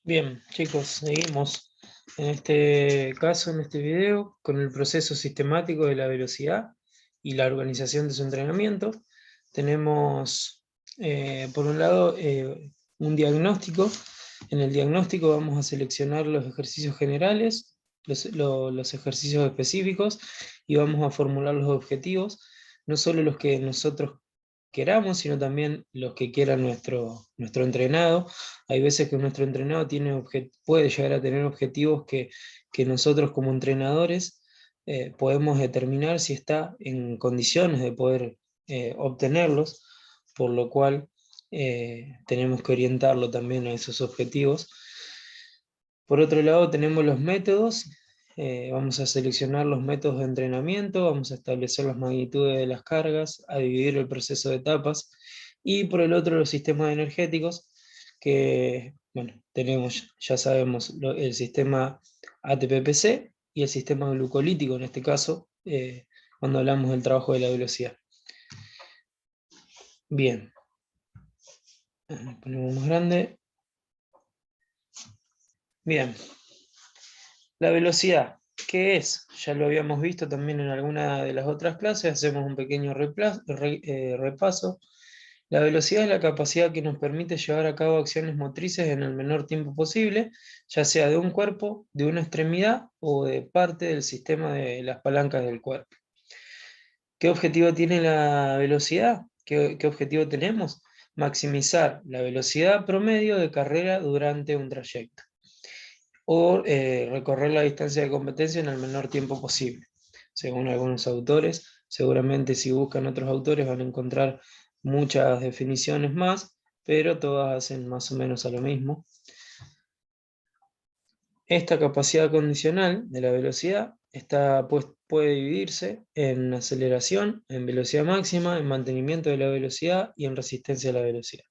Bien, chicos, seguimos en este caso, en este video, con el proceso sistemático de la velocidad y la organización de su entrenamiento. Tenemos, por un lado, un diagnóstico. En el diagnóstico vamos a seleccionar los ejercicios generales, los ejercicios específicos, y vamos a formular los objetivos, no solo los que nosotros queramos, sino también los que quiera nuestro entrenado. Hay veces que nuestro entrenado puede llegar a tener objetivos que nosotros como entrenadores podemos determinar si está en condiciones de poder obtenerlos, por lo cual tenemos que orientarlo también a esos objetivos. Por otro lado, tenemos los métodos. Vamos a seleccionar los métodos de entrenamiento, vamos a establecer las magnitudes de las cargas, a dividir el proceso de etapas, y por el otro los sistemas energéticos, que bueno, tenemos, ya sabemos, el sistema ATP-PC y el sistema glucolítico, en este caso, cuando hablamos del trabajo de la velocidad. Bien, ponemos más grande. Bien, la velocidad, ¿qué es? Ya lo habíamos visto también en alguna de las otras clases, hacemos un pequeño repaso. La velocidad es la capacidad que nos permite llevar a cabo acciones motrices en el menor tiempo posible, ya sea de un cuerpo, de una extremidad o de parte del sistema de las palancas del cuerpo. ¿Qué objetivo tiene la velocidad? ¿Qué objetivo tenemos? Maximizar la velocidad promedio de carrera durante un trayecto, o recorrer la distancia de competencia en el menor tiempo posible. Según algunos autores, seguramente si buscan otros autores van a encontrar muchas definiciones más, pero todas hacen más o menos a lo mismo. Esta capacidad condicional de la velocidad puede dividirse en aceleración, en velocidad máxima, en mantenimiento de la velocidad y en resistencia a la velocidad.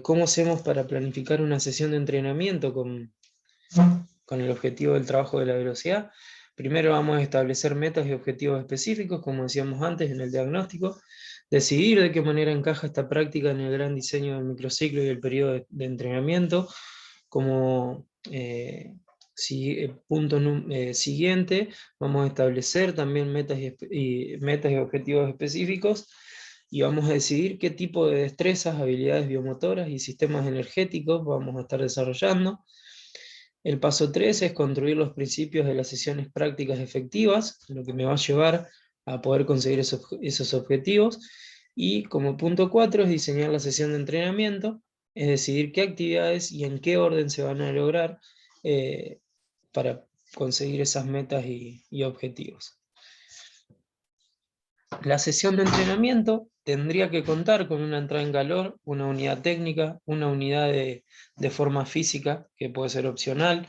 ¿Cómo hacemos para planificar una sesión de entrenamiento con el objetivo del trabajo de la velocidad? Primero vamos a establecer metas y objetivos específicos, como decíamos antes en el diagnóstico, decidir de qué manera encaja esta práctica en el gran diseño del microciclo y el periodo de entrenamiento. Como punto siguiente, vamos a establecer también metas y objetivos específicos, y vamos a decidir qué tipo de destrezas, habilidades biomotoras y sistemas energéticos vamos a estar desarrollando. El paso 3 es construir los principios de las sesiones prácticas efectivas, lo que me va a llevar a poder conseguir esos objetivos. Y como punto 4 es diseñar la sesión de entrenamiento, es decidir qué actividades y en qué orden se van a lograr para conseguir esas metas y objetivos. La sesión de entrenamiento tendría que contar con una entrada en calor, una unidad técnica, una unidad de forma física, que puede ser opcional.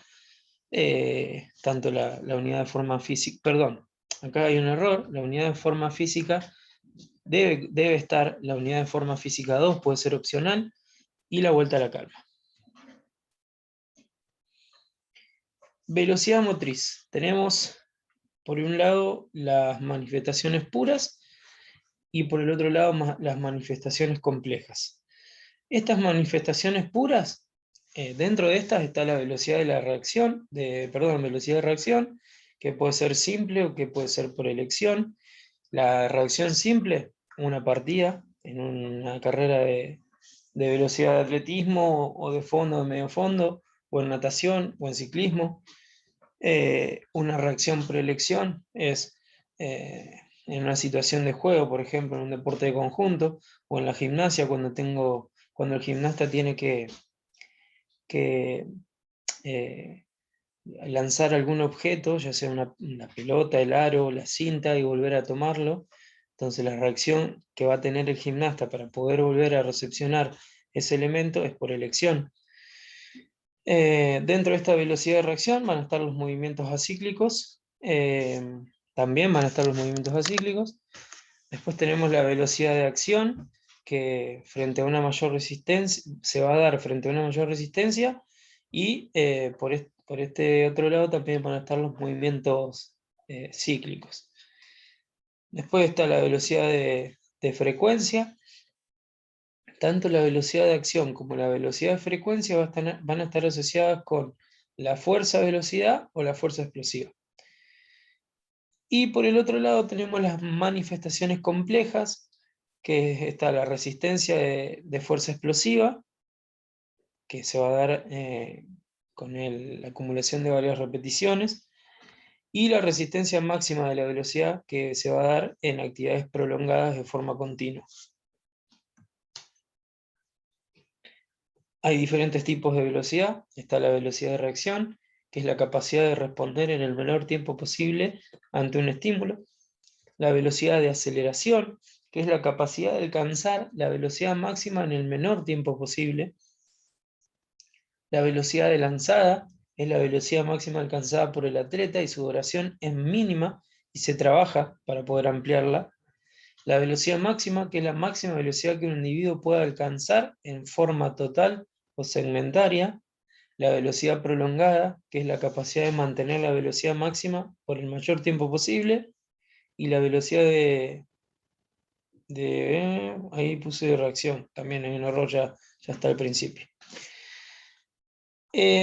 Tanto la unidad de forma física, perdón, acá hay un error, la unidad de forma física debe estar, la unidad de forma física 2 puede ser opcional, y la vuelta a la calma. Velocidad motriz. Tenemos por un lado las manifestaciones puras y por el otro lado las manifestaciones complejas. Estas manifestaciones puras, dentro de estas está la velocidad de la reacción, velocidad de reacción, que puede ser simple o que puede ser por elección. La reacción simple, una partida en una carrera de velocidad de atletismo o de fondo, de medio fondo, o en natación o en ciclismo. Una reacción por elección es en una situación de juego, por ejemplo, en un deporte de conjunto, o en la gimnasia, cuando el gimnasta tiene que eh, lanzar algún objeto, ya sea una pelota, el aro, la cinta, y volver a tomarlo. Entonces la reacción que va a tener el gimnasta para poder volver a recepcionar ese elemento es por elección. Dentro de esta velocidad de reacción van a estar los movimientos acíclicos, también van a estar los movimientos acíclicos. Después tenemos la velocidad de acción, que frente a una mayor resistencia, se va a dar frente a una mayor resistencia, y por este otro lado también van a estar los movimientos cíclicos. Después está la velocidad de frecuencia, tanto la velocidad de acción como la velocidad de frecuencia van a estar asociadas con la fuerza-velocidad o la fuerza explosiva. Y por el otro lado tenemos las manifestaciones complejas, que está la resistencia de fuerza explosiva, que se va a dar con la acumulación de varias repeticiones, y la resistencia máxima de la velocidad, que se va a dar en actividades prolongadas de forma continua. Hay diferentes tipos de velocidad. Está la velocidad de reacción, que es la capacidad de responder en el menor tiempo posible ante un estímulo. La velocidad de aceleración, que es la capacidad de alcanzar la velocidad máxima en el menor tiempo posible. La velocidad de lanzada es la velocidad máxima alcanzada por el atleta y su duración es mínima y se trabaja para poder ampliarla. La velocidad máxima, que es la máxima velocidad que un individuo puede alcanzar en forma total o segmentaria. La velocidad prolongada, que es la capacidad de mantener la velocidad máxima por el mayor tiempo posible. Y la velocidad ahí puse de reacción, también hay un error, ya está al principio.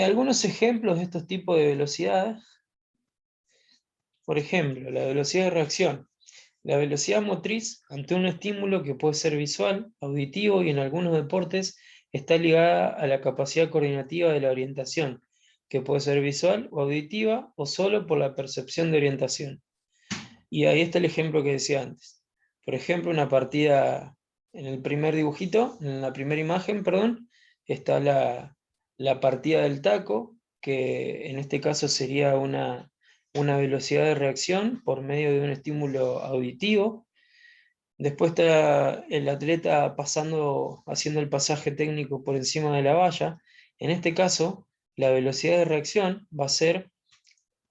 Algunos ejemplos de estos tipos de velocidades. Por ejemplo, la velocidad de reacción. La velocidad motriz ante un estímulo que puede ser visual, auditivo y en algunos deportes está ligada a la capacidad coordinativa de la orientación, que puede ser visual o auditiva o solo por la percepción de orientación. Y ahí está el ejemplo que decía antes. Por ejemplo, una partida en el primer dibujito, en la primera imagen, perdón, está la partida del taco, que en este caso sería una velocidad de reacción por medio de un estímulo auditivo. Después está el atleta haciendo el pasaje técnico por encima de la valla. En este caso, la velocidad de reacción va a ser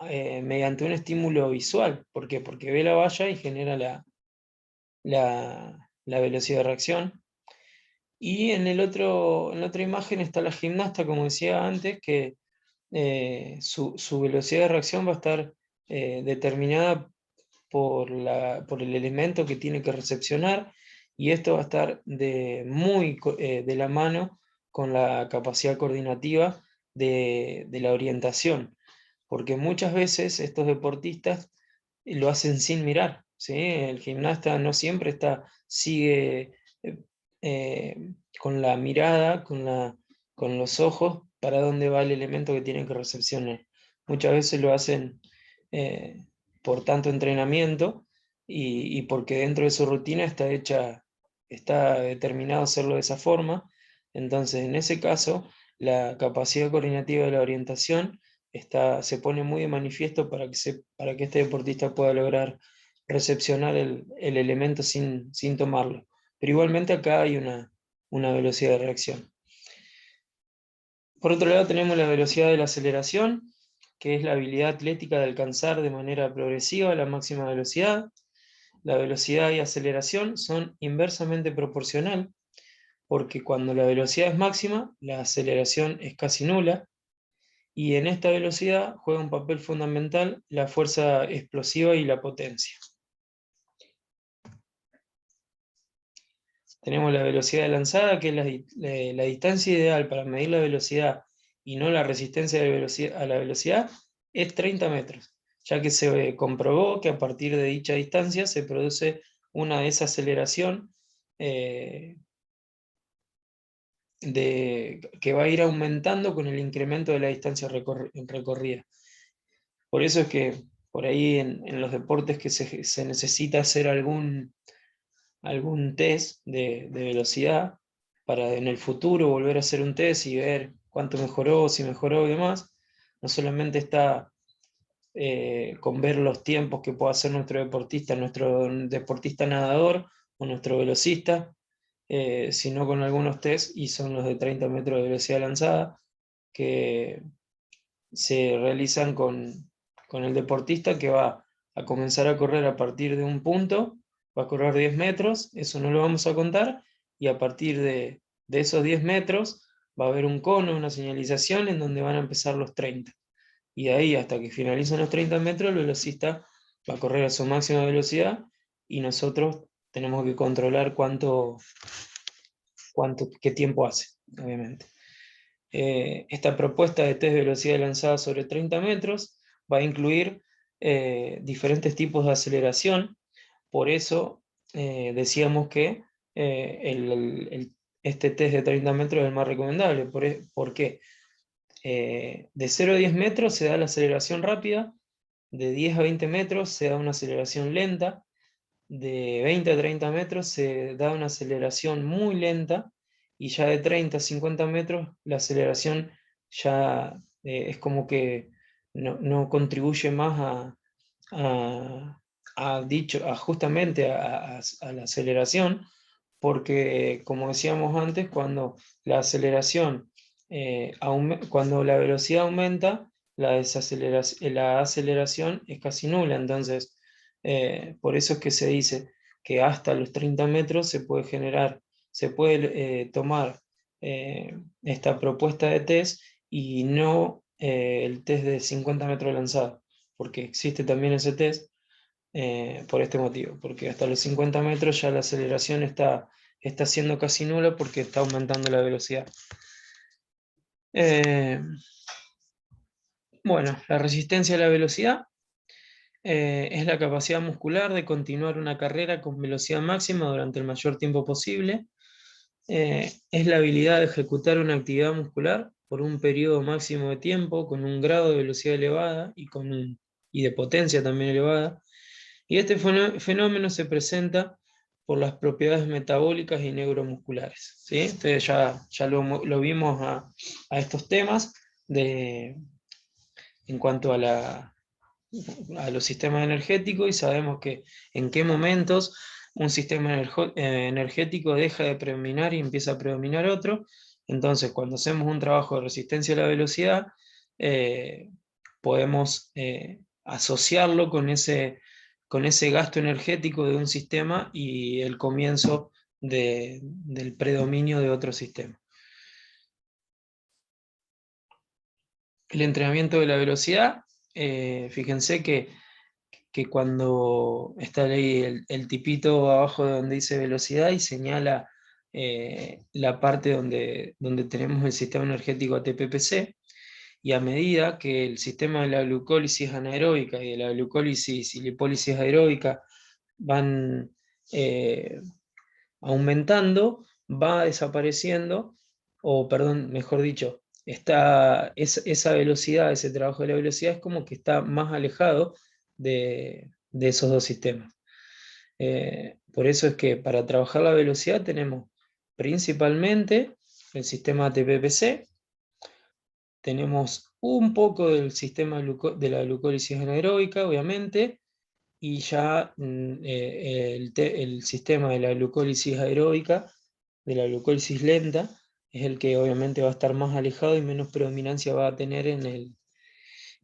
mediante un estímulo visual. ¿Por qué? Porque ve la valla y genera la velocidad de reacción. Y en la otra imagen está la gimnasta, como decía antes, que su velocidad de reacción va a estar determinada por el elemento que tiene que recepcionar, y esto va a estar de la mano con la capacidad coordinativa de la orientación, porque muchas veces estos deportistas lo hacen sin mirar, ¿sí? El gimnasta no siempre sigue con la mirada, con los ojos, para dónde va el elemento que tienen que recepcionar. Muchas veces lo hacen por tanto entrenamiento y porque dentro de su rutina está determinado hacerlo de esa forma. Entonces, en ese caso, la capacidad coordinativa de la orientación se pone muy de manifiesto para que este deportista pueda lograr recepcionar el elemento sin tomarlo. Pero igualmente acá hay una velocidad de reacción. Por otro lado tenemos la velocidad de la aceleración, que es la habilidad atlética de alcanzar de manera progresiva la máxima velocidad. La velocidad y aceleración son inversamente proporcional, porque cuando la velocidad es máxima, la aceleración es casi nula, y en esta velocidad juega un papel fundamental la fuerza explosiva y la potencia. Tenemos la velocidad de lanzada, que es la distancia ideal para medir la velocidad y no la resistencia a la velocidad, es 30 metros, ya que se comprobó que a partir de dicha distancia se produce una desaceleración que va a ir aumentando con el incremento de la distancia recorrida. Por eso es que por ahí en los deportes que se necesita hacer algún test de velocidad para en el futuro volver a hacer un test y ver cuánto mejoró, si mejoró y demás. No solamente está con ver los tiempos que puede hacer nuestro deportista nadador o nuestro velocista, sino con algunos test, y son los de 30 metros de velocidad lanzada, que se realizan con el deportista que va a comenzar a correr a partir de un punto, va a correr 10 metros, eso no lo vamos a contar, y a partir de esos 10 metros va a haber un cono, una señalización en donde van a empezar los 30. Y de ahí hasta que finalicen los 30 metros, el velocista va a correr a su máxima velocidad y nosotros tenemos que controlar cuánto qué tiempo hace, obviamente. Esta propuesta de test de velocidad lanzada sobre 30 metros va a incluir diferentes tipos de aceleración. Por eso decíamos que este test de 30 metros es el más recomendable. ¿Por qué? De 0 a 10 metros se da la aceleración rápida, de 10 a 20 metros se da una aceleración lenta, de 20 a 30 metros se da una aceleración muy lenta, y ya de 30 a 50 metros la aceleración ya es como que no contribuye más justamente a la aceleración, porque como decíamos antes, cuando la aceleración, cuando la velocidad aumenta, la aceleración es casi nula. Entonces, por eso es que se dice que hasta los 30 metros se puede tomar esta propuesta de test y no el test de 50 metros lanzado, porque existe también ese test por este motivo, porque hasta los 50 metros ya la aceleración está siendo casi nula porque está aumentando la velocidad. Bueno, la resistencia a la velocidad es la capacidad muscular de continuar una carrera con velocidad máxima durante el mayor tiempo posible. Es la habilidad de ejecutar una actividad muscular por un periodo máximo de tiempo con un grado de velocidad elevada y de potencia también elevada. Y este fenómeno se presenta por las propiedades metabólicas y neuromusculares, ¿sí? Entonces ya lo vimos a estos temas en cuanto a los sistemas energéticos, y sabemos que en qué momentos un sistema energético deja de predominar y empieza a predominar otro. Entonces, cuando hacemos un trabajo de resistencia a la velocidad, podemos asociarlo con ese gasto energético de un sistema y el comienzo del predominio de otro sistema. El entrenamiento de la velocidad, fíjense que cuando está ahí el tipito abajo de donde dice velocidad y señala la parte donde tenemos el sistema energético ATP-PC, y a medida que el sistema de la glucólisis anaeróbica y de la glucólisis y lipólisis aeróbica van aumentando, va desapareciendo, o perdón, mejor dicho, esa velocidad, ese trabajo de la velocidad es como que está más alejado de esos dos sistemas. Por eso es que para trabajar la velocidad tenemos principalmente el sistema ATP-PC, tenemos un poco del sistema de la glucólisis anaeróbica, obviamente, y ya el sistema de la glucólisis aeróbica, de la glucólisis lenta, es el que obviamente va a estar más alejado y menos predominancia va a tener en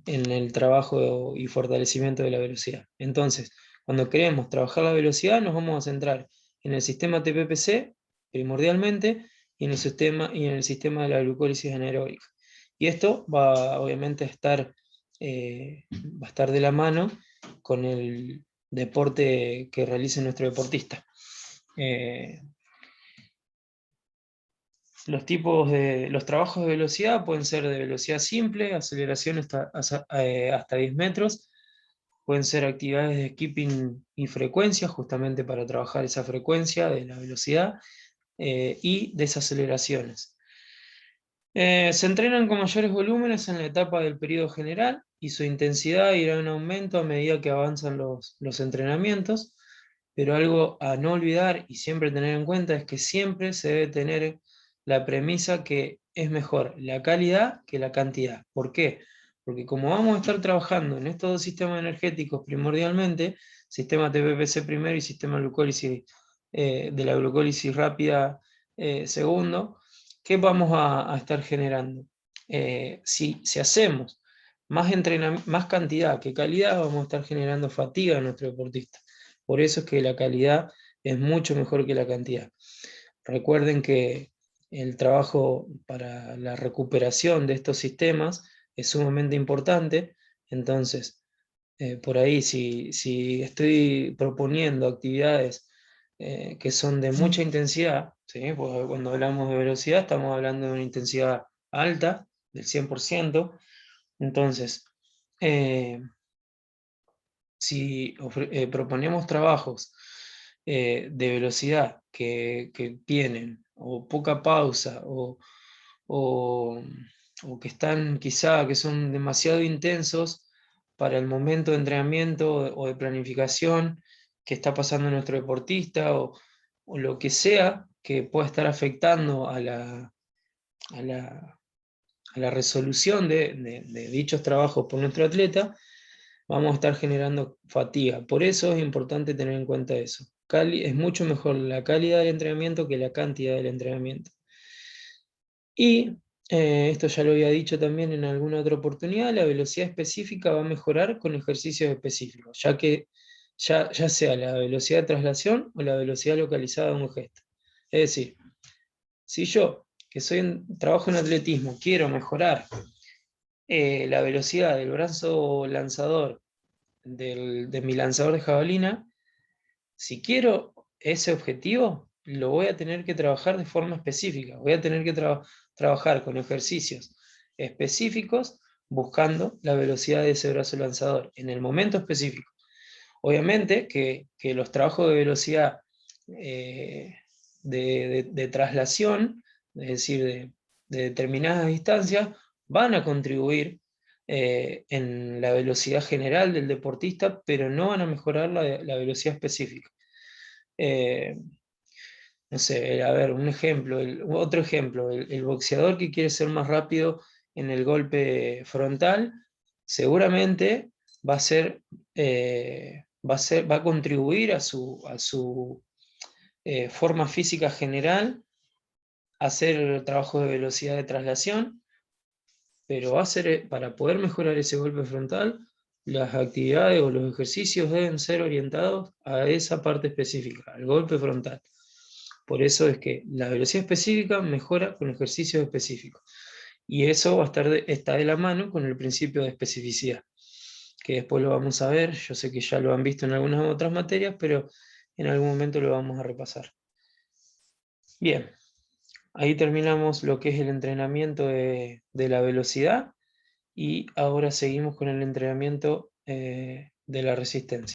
el trabajo y fortalecimiento de la velocidad. Entonces, cuando queremos trabajar la velocidad, nos vamos a centrar en el sistema TPPC primordialmente y en el sistema de la glucólisis anaeróbica. Y esto va obviamente a estar de la mano con el deporte que realice nuestro deportista. Los trabajos de velocidad pueden ser de velocidad simple, aceleración hasta 10 metros, pueden ser actividades de skipping y frecuencia, justamente para trabajar esa frecuencia de la velocidad, y desaceleraciones. Se entrenan con mayores volúmenes en la etapa del periodo general y su intensidad irá en aumento a medida que avanzan los entrenamientos, pero algo a no olvidar y siempre tener en cuenta es que siempre se debe tener la premisa que es mejor la calidad que la cantidad. ¿Por qué? Porque como vamos a estar trabajando en estos dos sistemas energéticos primordialmente, sistema TPPC primero y sistema glucólisis, de la glucólisis rápida segundo, ¿qué vamos a estar generando? Si hacemos más cantidad que calidad, vamos a estar generando fatiga a nuestro deportista. Por eso es que la calidad es mucho mejor que la cantidad. Recuerden que el trabajo para la recuperación de estos sistemas es sumamente importante. Entonces, por ahí, si estoy proponiendo actividades que son de mucha intensidad, ¿sí? Porque cuando hablamos de velocidad estamos hablando de una intensidad alta, del 100%. Entonces, si proponemos trabajos de velocidad que tienen o poca pausa o, o que están quizá que son demasiado intensos para el momento de entrenamiento o de planificación que está pasando nuestro deportista o lo que sea que pueda estar afectando a la, a la resolución de dichos trabajos por nuestro atleta, vamos a estar generando fatiga. Por eso es importante tener en cuenta eso. Es mucho mejor la calidad del entrenamiento que la cantidad del entrenamiento. Y esto ya lo había dicho también en alguna otra oportunidad, la velocidad específica va a mejorar con ejercicios específicos, ya que ya sea la velocidad de traslación o la velocidad localizada de un gesto. Es decir, si yo, que trabajo en atletismo, quiero mejorar la velocidad del brazo lanzador de mi lanzador de jabalina, si quiero ese objetivo, lo voy a tener que trabajar de forma específica. Voy a tener que trabajar con ejercicios específicos buscando la velocidad de ese brazo lanzador en el momento específico. Obviamente que los trabajos de velocidad de traslación, es decir, de determinadas distancias, van a contribuir en la velocidad general del deportista, pero no van a mejorar la velocidad específica. No sé, a ver, un ejemplo, otro ejemplo, el boxeador que quiere ser más rápido en el golpe frontal, seguramente va a ser, va a contribuir a su forma física general, a hacer trabajo de velocidad de traslación, pero va a ser, para poder mejorar ese golpe frontal, las actividades o los ejercicios deben ser orientados a esa parte específica, al golpe frontal. Por eso es que la velocidad específica mejora con ejercicios específicos. Y eso va a está de la mano con el principio de especificidad, que después lo vamos a ver. Yo sé que ya lo han visto en algunas otras materias, pero en algún momento lo vamos a repasar. Bien, ahí terminamos lo que es el entrenamiento de la velocidad y ahora seguimos con el entrenamiento de la resistencia.